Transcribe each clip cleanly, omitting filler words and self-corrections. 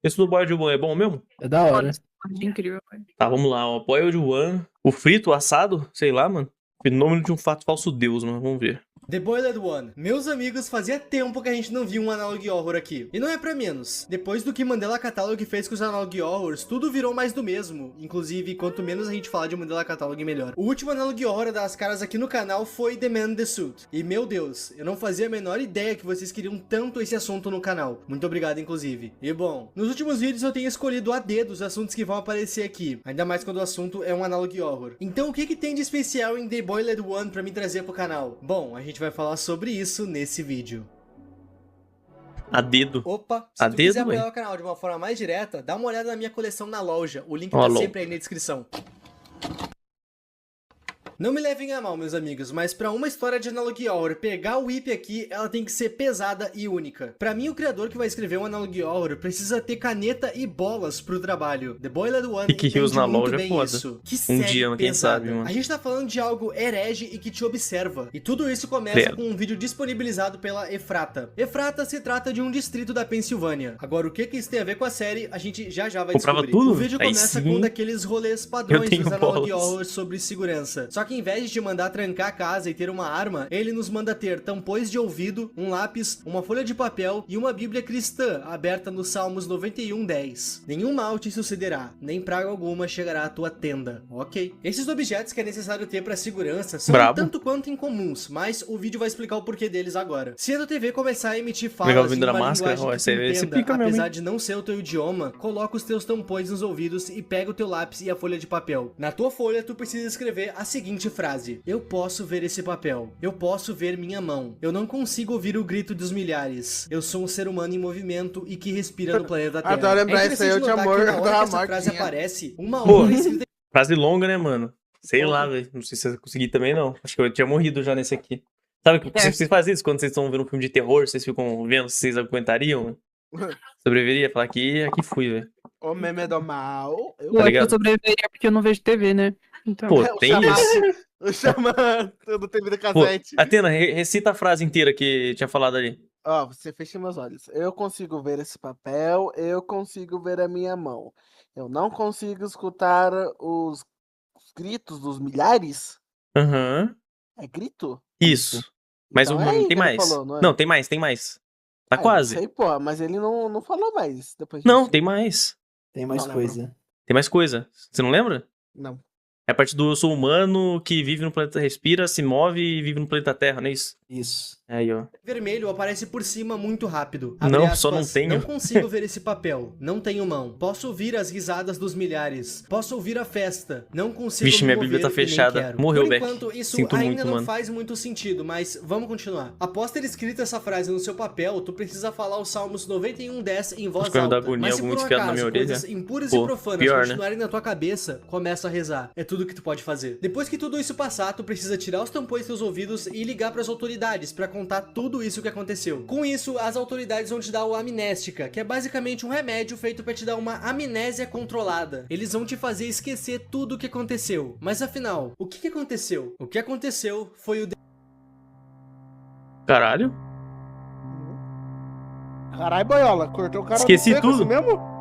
Esse do Boy de One é bom mesmo? É da hora. Foda, incrível, velho. Tá, vamos lá, ó. Boy de One. O frito, o assado, sei lá, mano. Fenômeno de um fato falso Deus, mano. Vamos ver. The Boiled One. Meus amigos, fazia tempo que a gente não via um Analog Horror aqui. E não é pra menos. Depois do que Mandela Catalog fez com os Analog Horrors, tudo virou mais do mesmo. Inclusive, quanto menos a gente falar de Mandela Catalog, melhor. O último Analog Horror a dar as caras aqui no canal foi The Man in the Suit. E meu Deus, eu não fazia a menor ideia que vocês queriam tanto esse assunto no canal. Muito obrigado, inclusive. E bom, nos últimos vídeos eu tenho escolhido a dedo os assuntos que vão aparecer aqui. Ainda mais quando o assunto é um Analog Horror. Então o que tem de especial em The Boiled One pra me trazer pro canal? Bom, a gente vai falar sobre isso nesse vídeo. A dedo. Opa, se A tu dedo, quiser apoiar ué. o canal de uma forma mais direta, dá uma olhada na minha coleção na loja. O link Ó, tá LOL. sempre aí na descrição. Não me levem a mal, meus amigos, mas pra uma história de Analog Horror pegar o IP aqui, ela tem que ser pesada e única. Pra mim, o criador que vai escrever um Analog Horror precisa ter caneta e bolas pro trabalho. The Boiled One Rick entende Hills na muito loja é bem foda. isso. Que Um série dia, quem pesada. sabe, mano. A gente tá falando de algo herege e que te observa. E tudo isso começa Credo. com um vídeo disponibilizado pela Efrata. Efrata se trata de um distrito da Pensilvânia. Agora, o que isso tem a ver com a série, a gente já vai Comprava descobrir. tudo? O vídeo Aí começa sim. com um daqueles rolês padrões tenho dos Analog bolas. Horror sobre segurança. Só que em vez de mandar trancar a casa e ter uma arma, ele nos manda ter tampões de ouvido, um lápis, uma folha de papel e uma bíblia cristã aberta nos Salmos 91:10. Nenhum mal te sucederá, nem praga alguma chegará à tua tenda. Ok. Esses objetos que é necessário ter para segurança são Brabo. um tanto quanto incomuns, mas o vídeo vai explicar o porquê deles agora. Se a tua TV começar a emitir Legal, falas em vendo a uma máscara, linguagem ó, que esse- tu esse entenda, pica mesmo, apesar hein? de não ser o teu idioma, coloca os teus tampões nos ouvidos e pega o teu lápis e a folha de papel. Na tua folha, tu precisa escrever a seguinte frase: eu posso ver esse papel. Eu posso ver minha mão. Eu não consigo ouvir o grito dos milhares. Eu sou um ser humano em movimento e que respira no planeta Terra. Adoro lembrar isso aí, eu te notar amor que na hora da que essa frase Marquinha. aparece, uma Pô. honra escrita Frase longa, né, mano? Sei lá, velho. Não sei se eu consegui também, não. Acho que eu tinha morrido já nesse aqui. Sabe que vocês fazem isso quando vocês estão vendo um filme de terror? Vocês ficam vendo se vocês aguentariam? Sobreviveria? Falar que aqui fui, velho. O meme do mal. Eu... Pô, é que eu ligado? sobreviveria porque eu não vejo TV, né? Então. Pô, o tem chamado- isso. O chamado do TV da Pô, cassete. Atena, recita a frase inteira que tinha falado ali. Ó, você fecha meus olhos. Eu consigo ver esse papel, eu consigo ver a minha mão. Eu não consigo escutar os gritos dos milhares. Aham. É grito? Isso. Mas Então o é nome aí tem que ele mais. falou, não é? Não, tem mais, tem mais. Tá Ah, eu quase. Não sei, pô, mas ele não falou mais depois Não, disso. tem mais. Tem mais Não coisa. Tem mais coisa. Você não lembra? Não. É a parte do eu sou humano que vive no planeta, respira, se move e vive no planeta Terra, não é isso? Isso. É aí, ó. vermelho aparece por cima muito rápido. Não, só não tenho. Não consigo ver esse papel. Não tenho mão. Posso ouvir as risadas dos milhares. Posso ouvir a festa. Não consigo Vixe, me minha mover Bíblia tá e nem fechada. quero. Morreu, Por Beck. enquanto, isso Sinto ainda muito, não mano. faz muito sentido, mas vamos continuar. Após ter escrito essa frase no seu papel, tu precisa falar os Salmos 91:10 em voz Acho que vai me dar alta. agonia, Mas se algo por muito um enfiado na acaso minha orelha. coisas impuras Pô, e profanas pior, né? continuarem na tua cabeça, começa a rezar. É tudo que tu pode fazer. Depois que tudo isso passar, tu precisa tirar os tampões dos teus ouvidos e ligar pras autoridades pra contar tudo isso que aconteceu. Com isso, as autoridades vão te dar o amnéstica, que é basicamente um remédio feito pra te dar uma amnésia controlada. Eles vão te fazer esquecer tudo o que aconteceu. Mas afinal, o que aconteceu? O que aconteceu foi o Caralho. Caralho, boiola, cortou o cara Esqueci no seco, tudo. assim mesmo?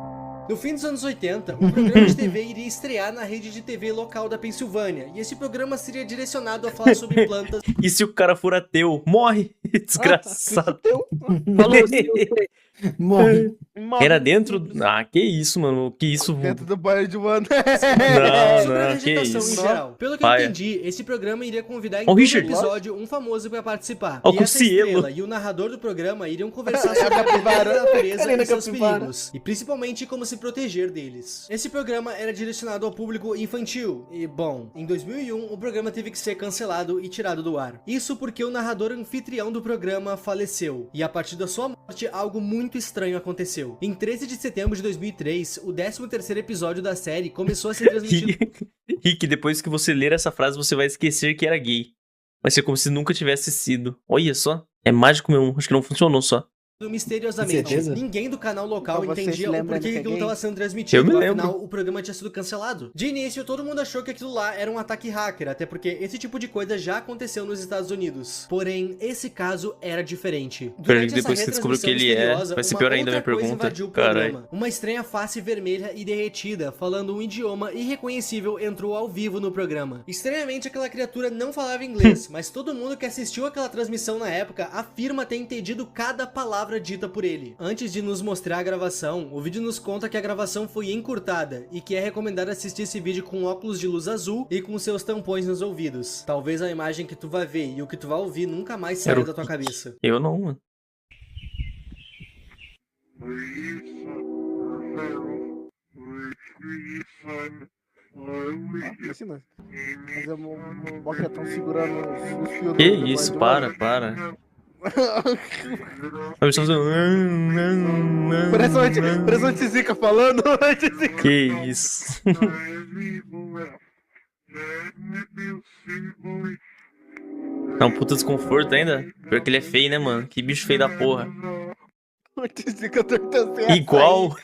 No fim dos anos 80, um programa de TV iria estrear na rede de TV local da Pensilvânia, e esse programa seria direcionado a falar sobre plantas E se o cara for ateu? Morre! Desgraçado. Teu. Falou, Silvio. Morre. Era dentro. Ah, que isso, mano. Que isso. Dentro do banho de Wanda. Não, sobre a não, que vegetação em isso. geral. Pelo que Paia. eu entendi, esse programa iria convidar em Ó, o todo Richard. episódio um famoso pra participar. Ó, E com essa cielo. estrela e o narrador do programa iriam conversar sobre a capivara. beleza da natureza Carina e seus capivara. perigos, e principalmente como se proteger deles. Esse programa era direcionado ao público infantil, e bom, em 2001 o programa teve que ser cancelado e tirado do ar. Isso porque o narrador anfitrião do programa faleceu, e a partir da sua morte algo muito estranho aconteceu. Em 13 de setembro de 2003, o 13º episódio da série começou a ser transmitido Rick, depois que você ler essa frase, você vai esquecer que era gay. Vai ser como se nunca tivesse sido. Olha só. É mágico mesmo. Acho que não funcionou só. Misteriosamente, Certeza? ninguém do canal local Então você se entendia o lembra porquê que desse aquilo gay? estava sendo transmitido. Eu me lembro. Afinal, o programa tinha sido cancelado. De início, todo mundo achou que aquilo lá era um ataque hacker, até porque esse tipo de coisa já aconteceu nos Estados Unidos. Porém, esse caso era diferente. Durante Depois essa que descobriu que ele retransmissão é, misteriosa, vai ser uma pior ainda a outra minha coisa pergunta. invadiu o Caralho. programa. Uma estranha face vermelha e derretida, falando um idioma irreconhecível, entrou ao vivo no programa. Estranhamente, aquela criatura não falava inglês, mas todo mundo que assistiu aquela transmissão na época afirma ter entendido cada palavra dita por ele. Antes de nos mostrar a gravação, o vídeo nos conta que a gravação foi encurtada e que é recomendado assistir esse vídeo com óculos de luz azul e com seus tampões nos ouvidos. Talvez a imagem que tu vai ver e o que tu vai ouvir nunca mais saia Era o da tua cabeça. Eu não, mano. Ensina. Mas é um boquetão segurando os fios Que do isso, de para, óleo. para. A pessoa Parece um Tizica falando. Que isso. Dá um puta desconforto ainda. Pior que ele é feio, né, mano? Que bicho feio da porra. O Tizica tentando ser Igual.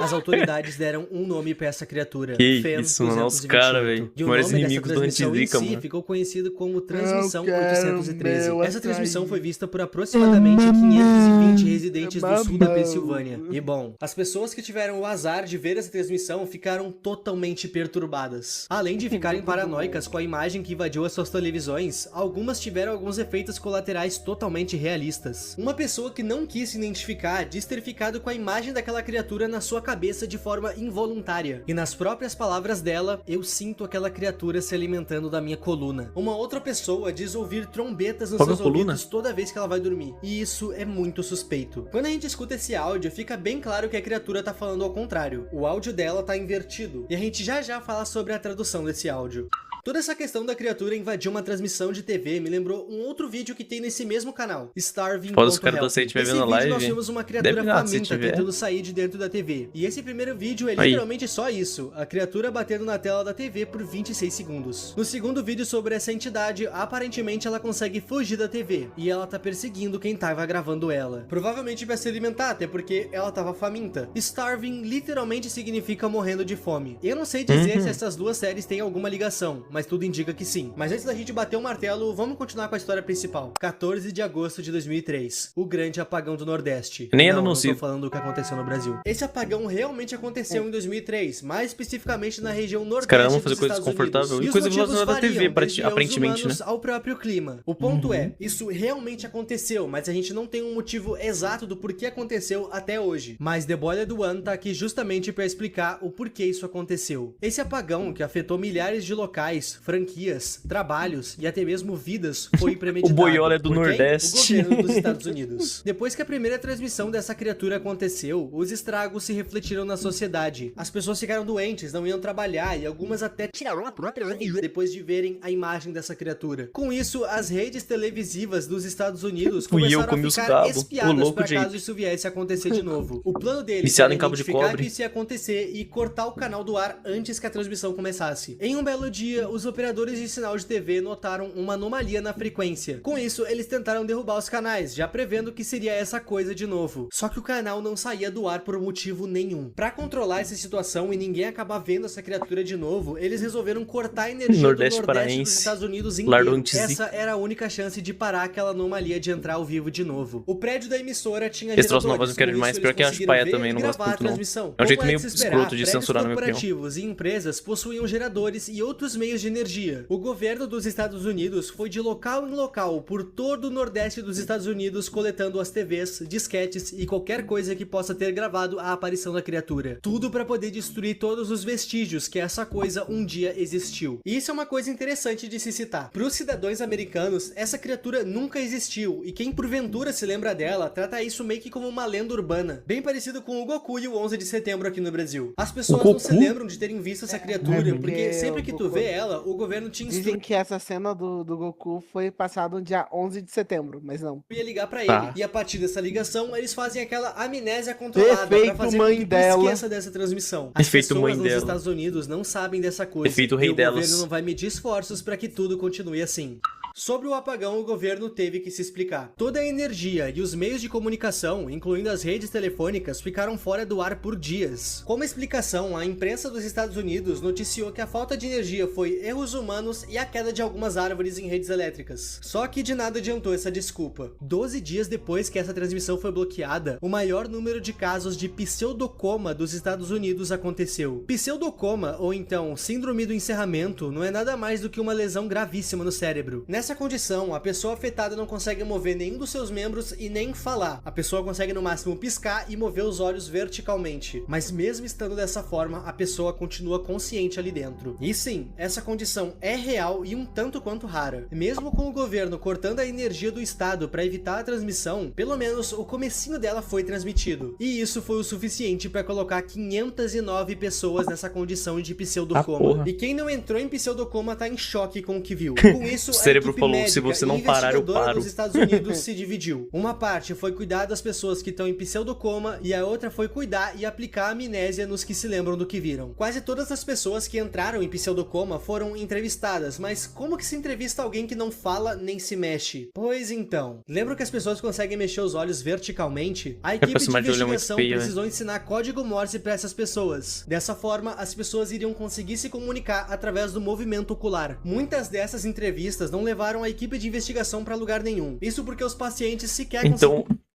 As autoridades deram um nome pra essa criatura. Que Fen isso, mano. Os 228. caras, velho. E o Maiores nome dessa inimigos do transmissão em Antizica, si mano. ficou conhecido como Transmissão Eu quero 813. meu Essa transmissão açaí. foi vista por aproximadamente 520 residentes do sul da Mamão. Pensilvânia. E bom, as pessoas que tiveram o azar de ver essa transmissão ficaram totalmente perturbadas. Além de ficarem paranoicas com a imagem que invadiu as suas televisões, algumas tiveram alguns efeitos colaterais totalmente realistas. Uma pessoa que não quis se identificar diz ter ficado com a imagem daquela criatura na sua cabeça de forma involuntária. E nas próprias palavras dela, eu sinto aquela criatura se alimentando da minha coluna. Uma outra pessoa diz ouvir trombetas nos Qual que é seus a coluna? ouvidos toda vez que ela vai dormir. E isso é muito suspeito. Quando a gente escuta esse áudio, fica bem claro que a criatura tá falando ao contrário. O áudio dela tá invertido. E a gente já fala sobre a tradução desse áudio. Toda essa questão da criatura invadir uma transmissão de TV me lembrou um outro vídeo que tem nesse mesmo canal, Starving. Foda se o cara da Sente vai Nesse vendo a vídeo live. nós temos uma criatura Deve nada, se faminta tiver. tentando sair de dentro da TV. E esse primeiro vídeo é Aí. literalmente só isso, a criatura batendo na tela da TV por 26 segundos. No segundo vídeo sobre essa entidade, aparentemente ela consegue fugir da TV, e ela tá perseguindo quem tava gravando ela. Provavelmente vai se alimentar, até porque ela tava faminta. Starving literalmente significa morrendo de fome. Eu não sei dizer se essas duas séries têm alguma ligação, mas tudo indica que sim. Mas antes da gente bater o martelo, vamos continuar com a história principal. 14 de agosto de 2003, o grande apagão do Nordeste. Nem era não anunciado. tô falando do que aconteceu no Brasil. Esse apagão realmente aconteceu em 2003, mais especificamente na região nordeste caras vão dos fazer coisa Estados desconfortável. Unidos. E os coisa motivos relacionada à TV, variam, desde aos aparentemente, humanos né? ao próprio clima. O ponto é, isso realmente aconteceu, mas a gente não tem um motivo exato do porquê aconteceu até hoje. Mas The Boiler do One tá aqui justamente para explicar o porquê isso aconteceu. Esse apagão, que afetou milhares de locais, franquias, trabalhos e até mesmo vidas, foi premeditado. O boiola é do Por quem? Nordeste. O governo dos Estados Unidos. Depois que a primeira transmissão dessa criatura aconteceu, os estragos se refletiram na sociedade. As pessoas ficaram doentes, não iam trabalhar e algumas até tiraram a própria vida depois de verem a imagem dessa criatura. Com isso, as redes televisivas dos Estados Unidos Fui eu, começaram comi a os ficar cabos. Ô, espiadas louco, para gente. caso isso viesse a acontecer de novo. O plano deles Viciado era em cabo de identificar cobre. que isso ia acontecer e cortar o canal do ar antes que a transmissão começasse. Em um belo dia, os operadores de sinal de TV notaram uma anomalia na frequência. Com isso, eles tentaram derrubar os canais, já prevendo que seria essa coisa de novo. Só que o canal não saía do ar por motivo nenhum. Pra controlar essa situação e ninguém acabar vendo essa criatura de novo, eles resolveram cortar a energia Nordeste do Nordeste paraense, dos Estados Unidos lar do inteiro. Antizica. Essa era a única chance de parar aquela anomalia de entrar ao vivo de novo. O prédio da emissora tinha Esse troço geradores, novos eu quero com demais, isso pior eles que eu acho conseguiram paia ver também, e não gosto gravar a muito, não. transmissão. É um Como jeito de meio se esperar, escroto de prédios censurar, na minha opinião. corporativos e empresas possuíam geradores e outros meios de energia. O governo dos Estados Unidos foi de local em local por todo o Nordeste dos Estados Unidos coletando as TVs, disquetes e qualquer coisa que possa ter gravado a aparição da criatura. Tudo para poder destruir todos os vestígios que essa coisa um dia existiu. E isso é uma coisa interessante de se citar. Para os cidadãos americanos, essa criatura nunca existiu e quem porventura se lembra dela trata isso meio que como uma lenda urbana, bem parecido com o Goku e o 11 de setembro aqui no Brasil. As pessoas não se Goku? lembram de terem visto essa criatura porque porque sempre que o tu Goku- vê ela, o governo te Dizem instrui que essa cena do Goku foi passada no dia 11 de setembro, mas não. ia ligar pra Tá. ele. E a partir dessa ligação, eles fazem aquela amnésia controlada pra Efeito fazer mãe com que tu dela. esqueça dessa transmissão. As Efeito pessoas mãe nos dela. Estados Unidos não sabem dessa coisa. Efeito e rei o delas. governo não vai medir esforços pra que tudo continue assim. Sobre o apagão, o governo teve que se explicar. Toda a energia e os meios de comunicação, incluindo as redes telefônicas, ficaram fora do ar por dias. Como explicação, a imprensa dos Estados Unidos noticiou que a falta de energia foi erros humanos e a queda de algumas árvores em redes elétricas. Só que de nada adiantou essa desculpa. 12 dias depois que essa transmissão foi bloqueada, o maior número de casos de pseudocoma dos Estados Unidos aconteceu. Pseudocoma, ou então síndrome do encerramento, não é nada mais do que uma lesão gravíssima no cérebro. Nessa condição, a pessoa afetada não consegue mover nenhum dos seus membros e nem falar. A pessoa consegue no máximo piscar e mover os olhos verticalmente. Mas mesmo estando dessa forma, a pessoa continua consciente ali dentro. E sim, essa condição é real e um tanto quanto rara. Mesmo com o governo cortando a energia do estado para evitar a transmissão, pelo menos o comecinho dela foi transmitido. E isso foi o suficiente para colocar 509 pessoas nessa condição de pseudocoma. E quem não entrou em pseudocoma tá em choque com o que viu. Com isso, O cérebro equipe falou, médica se você não e parar, eu investigadora paro. dos Estados Unidos se dividiu. Uma parte foi cuidar das pessoas que estão em pseudocoma e a outra foi cuidar e aplicar amnésia nos que se lembram do que viram. Quase todas as pessoas que entraram em pseudocoma foram entrevistadas, mas como que se entrevista alguém que não fala nem se mexe? Pois então, lembra que as pessoas conseguem mexer os olhos verticalmente? A equipe de personagem de olho é muito investigação feio, né? precisou ensinar código Morse para essas pessoas. Dessa forma, as pessoas iriam conseguir se comunicar através do movimento ocular. Muitas dessas entrevistas não levaram a equipe de investigação para lugar nenhum. Isso porque os pacientes sequer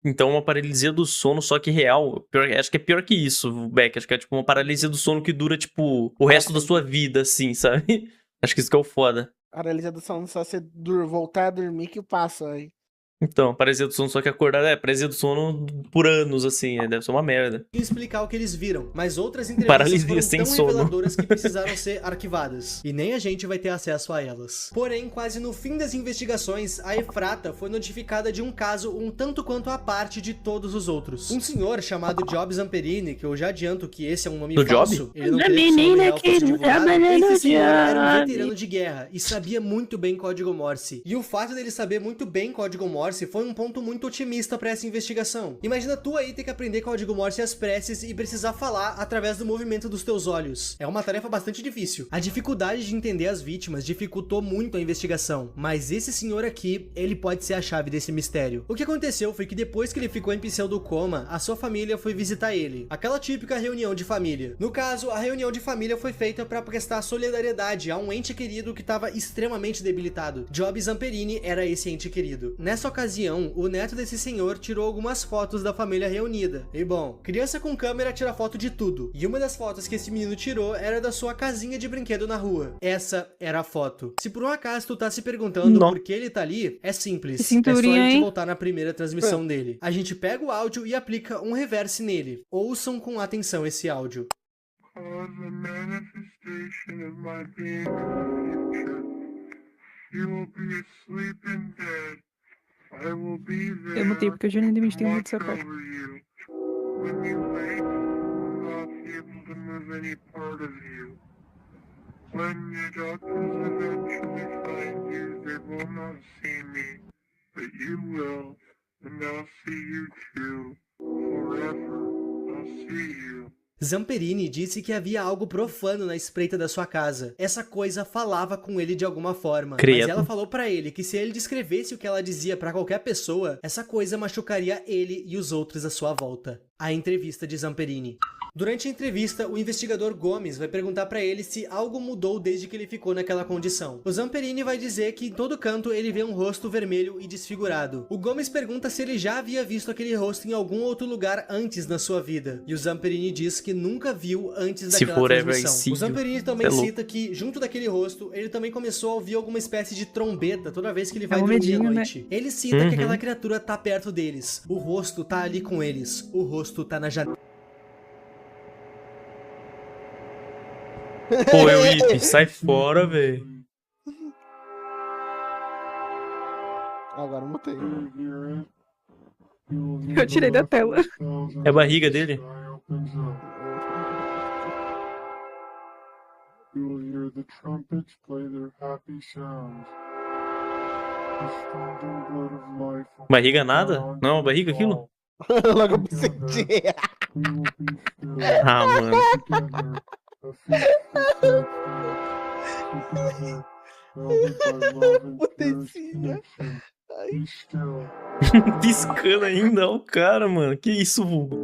Então uma paralisia do sono, só que real. Acho que é pior que isso, Beck. Acho que é tipo uma paralisia do sono que dura, tipo, o resto da sua vida, assim, sabe? Acho que isso que é o foda. Paralisia do sono, só você voltar a dormir que passa aí. Então, paralisia do sono, só que acordar paralisia do sono por anos, assim, deve ser uma merda. explicar o que eles viram, mas outras entrevistas Paralisia foram sem tão sono. reveladoras que precisaram ser arquivadas, e nem a gente vai ter acesso a elas. Porém, quase no fim das investigações, a Efrata foi notificada de um caso um tanto quanto à parte de todos os outros. Um senhor chamado Job Zamperini, que eu já adianto que esse é um nome Do Job? falso, ele não queria que seu nome real fosse divulgado, esse senhor era um veterano de guerra e sabia muito bem código Morse. E o fato dele saber muito bem código Morse foi um ponto muito otimista para essa investigação. Imagina tu aí ter que aprender código Morse às pressas e precisar falar através do movimento dos teus olhos. É uma tarefa bastante difícil. A dificuldade de entender as vítimas dificultou muito a investigação, mas esse senhor aqui, ele pode ser a chave desse mistério. O que aconteceu foi que depois que ele ficou em pseudocoma, a sua família foi visitar ele. Aquela típica reunião de família. No caso, a reunião de família foi feita para prestar solidariedade a um ente querido que estava extremamente debilitado. Job Zamperini era esse ente querido. Nessa ocasião, o neto desse senhor tirou algumas fotos da família reunida. E bom, criança com câmera tira foto de tudo. E uma das fotos que esse menino tirou era da sua casinha de brinquedo na rua. Essa era a foto. Se por um acaso tu tá se perguntando por que ele tá ali, é simples. Cinturinha, é só a gente hein? voltar na primeira transmissão dele. A gente pega o áudio e aplica um reverse nele. Ouçam com atenção esse áudio. As a manifestation of my being in the future. You will be asleep and dead. I will be there Eu mutei porque eu já nem tem muito watch essa parte. over you. When you wake, you will not be able to move any part of you. When your doctors eventually find you, they will not see me, but you will, and I'll see you too. Forever, I'll see you. Zamperini disse que havia algo profano na espreita da sua casa. Essa coisa falava com ele de alguma forma. Credo. Mas ela falou pra ele que se ele descrevesse o que ela dizia pra qualquer pessoa, essa coisa machucaria ele e os outros à sua volta. A entrevista de Zamperini. Durante a entrevista, o investigador Gomes vai perguntar pra ele se algo mudou desde que ele ficou naquela condição. O Zamperini vai dizer que em todo canto ele vê um rosto vermelho e desfigurado. O Gomes pergunta se ele já havia visto aquele rosto em algum outro lugar antes na sua vida. E o Zamperini diz que nunca viu antes Se daquela forever I transmissão. see O Zamperini também you. É louco. cita que, junto daquele rosto, ele também começou a ouvir alguma espécie de trombeta toda vez que ele vai um dormir à medinho, né? noite. Ele cita que aquela criatura tá perto deles. O rosto tá ali com eles. O rosto tá na janela. Pô, Euripe, sai fora, velho. Agora eu mutei. Eu tirei da tela. É a barriga dele? You will hear the trumpets play their happy sounds. The standing blood of life will Barriga nada? Não é uma barriga aquilo? Logo eu senti. we will be still Ah, mano. together. A feast for 6 days. Together. Potencinha. Ai. Piscando ainda, ó o cara, mano. Que isso, vulgo?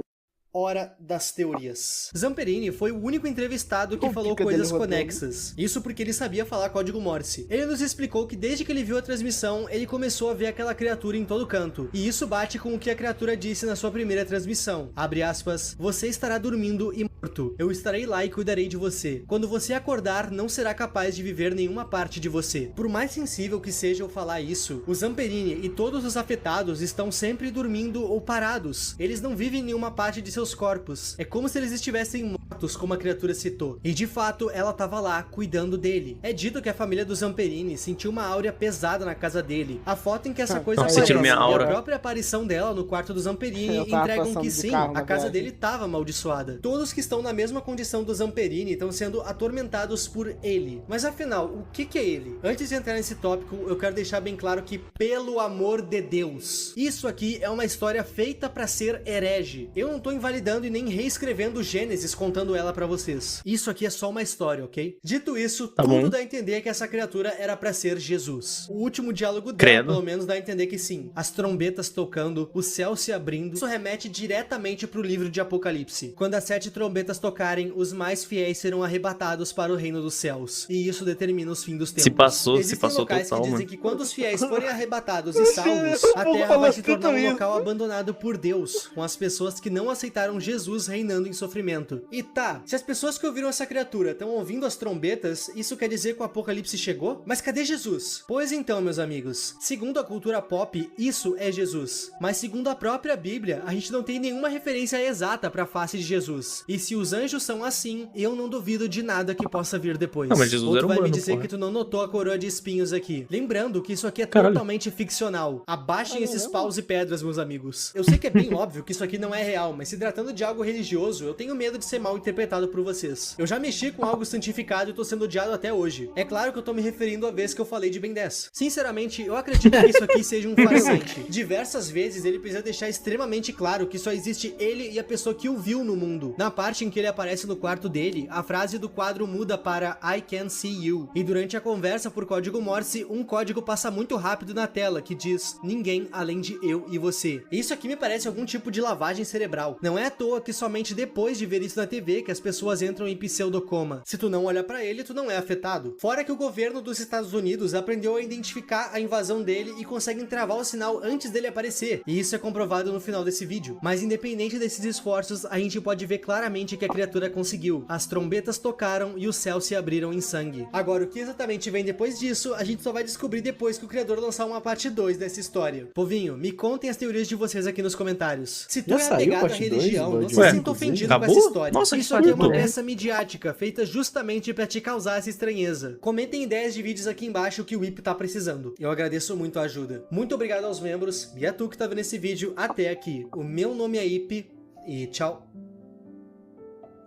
Hora das teorias. Zamperini foi o único entrevistado que Com falou pica dele coisas rodando. conexas. Isso porque ele sabia falar código Morse. Ele nos explicou que desde que ele viu a transmissão, ele começou a ver aquela criatura em todo canto. E isso bate com o que a criatura disse na sua primeira transmissão. Abre aspas. Você estará dormindo e morto. Eu estarei lá e cuidarei de você. Quando você acordar, não será capaz de viver nenhuma parte de você. Por mais sensível que seja eu falar isso, o Zamperini e todos os afetados estão sempre dormindo ou parados. Eles não vivem em nenhuma parte de seus corpos. É como se eles estivessem mortos, como a criatura citou. E de fato, ela estava lá, cuidando dele. É dito que a família do Zamperini sentiu uma áurea pesada na casa dele. A foto em que essa coisa Tô sentindo minha e a aura. própria aparição dela no quarto do Zamperini Eu tava entregam passando que de sim, carro na a casa viagem. dele estava amaldiçoada. Todos que estão na mesma condição do Zamperini estão sendo atormentados por ele. Mas afinal, o que é ele? Antes de entrar nesse tópico, eu quero deixar bem claro que, pelo amor de Deus, isso aqui é uma história feita pra ser herege. Eu não tô invalidando e nem reescrevendo Gênesis contando ela pra vocês. Isso aqui é só uma história, ok? Dito isso, Tá tudo bom. dá a entender que essa criatura era pra ser Jesus. O último diálogo dela, Credo. pelo menos, dá a entender que sim. As trombetas tocando, o céu se abrindo. Isso remete diretamente pro livro de Apocalipse. Quando as 7 trombetas tocarem, os mais fiéis serão arrebatados para o reino dos céus. E isso determina os fins dos tempos. Se passou Existem locais total, que dizem mano. que quando os fiéis forem arrebatados e salvos, a terra vai se tornar um local abandonado por Deus, com as pessoas que não aceitaram Jesus reinando em sofrimento. E tá, se as pessoas que ouviram essa criatura estão ouvindo as trombetas, isso quer dizer que o apocalipse chegou? Mas cadê Jesus? Pois então, meus amigos, segundo a cultura pop, isso é Jesus. Mas segundo a própria Bíblia, a gente não tem nenhuma referência exata para a face de Jesus. E se os anjos são assim, eu não duvido de nada que possa vir depois. Não, mas Jesus Ou tu era vai me humano, dizer porra. que tu não notou a coroa de espinhos aqui. Lembrando que isso aqui é Caralho. totalmente ficcional. Abaixem Ah, esses não. paus e pedras, meus amigos. Eu sei que é bem óbvio que isso aqui não é real, mas se tratando de algo religioso, eu tenho medo de ser mal interpretado por vocês. Eu já mexi com algo santificado e tô sendo odiado até hoje. É claro que eu tô me referindo à vez que eu falei de Ben 10. Sinceramente, eu acredito que isso aqui seja um farsante. Diversas vezes ele precisa deixar extremamente claro que só existe ele e a pessoa que o viu no mundo. Na parte em que ele aparece no quarto dele, a frase do quadro muda para I can see you. E durante a conversa por código Morse, um código passa muito rápido na tela que diz ninguém além de eu e você. Isso aqui me parece algum tipo de lavagem cerebral. Não é à toa que somente depois de ver isso na TV que as pessoas entram em pseudocoma. Se tu não olha pra ele, tu não é afetado. Fora que o governo dos Estados Unidos aprendeu a identificar a invasão dele e conseguem travar o sinal antes dele aparecer. E isso é comprovado no final desse vídeo. Mas independente desses esforços, a gente pode ver claramente que a criatura conseguiu. As trombetas tocaram e os céus se abriram em sangue. Agora, o que exatamente vem depois disso, a gente só vai descobrir depois que o criador lançar uma parte 2 dessa história. Povinho, me contem as teorias de vocês aqui nos comentários. Se tu Já é saiu apegado à parte 2 religião, do não se Ué, sinta ofendido com acabou? essa história. Nossa, que Isso aqui é uma curto. peça midiática, feita justamente pra te causar essa estranheza. Comentem ideias de vídeos aqui embaixo que o Ip tá precisando. Eu agradeço muito a ajuda. Muito obrigado aos membros e a tu que tá vendo esse vídeo até aqui. O meu nome é Ip e tchau.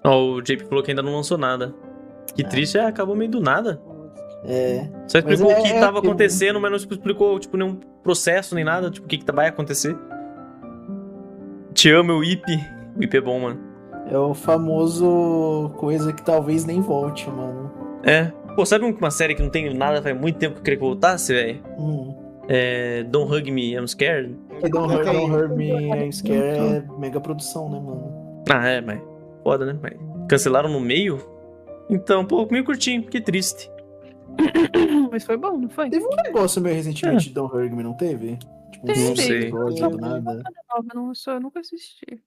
Ó, o JP falou que ainda não lançou nada. Que triste, acabou meio do nada. É. Só explicou Mas o que é tava aquilo, acontecendo, mas não explicou, tipo, nenhum processo nem nada, tipo, o que vai acontecer. Te amo, o Ip. O Ip é bom, mano. É o famoso coisa que talvez nem volte, mano. É. Pô, sabe uma série que não tem nada, faz muito tempo que eu queria que voltasse, velho? É. Don't Hug Me, I'm Scared. Que Don't Hurt Me, I'm Scared é mega produção, né, mano? Ah, é, mas. Foda, né? Mas cancelaram no meio? Então, pô, meio curtinho, que triste. Mas foi bom, não foi? Teve um negócio meio recentemente de Don't Hurt Me, não teve? Tipo, Teve. uns sei. episódios do nada. Nova, não, eu nunca assisti.